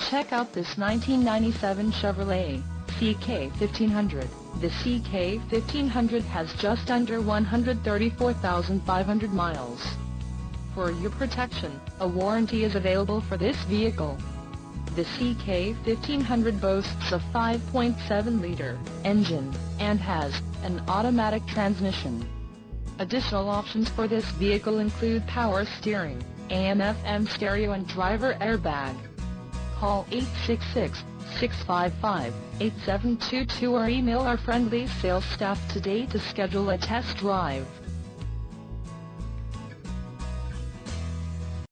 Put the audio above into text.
Check out this 1997 Chevrolet CK1500. The CK1500 has just under 134,500 miles. For your protection, a warranty is available for this vehicle. The CK1500 boasts a 5.7-liter engine and has an automatic transmission. Additional options for this vehicle include power steering, AM/FM stereo and driver airbag. Call 866-655-8722 or email our friendly sales staff today to schedule a test drive.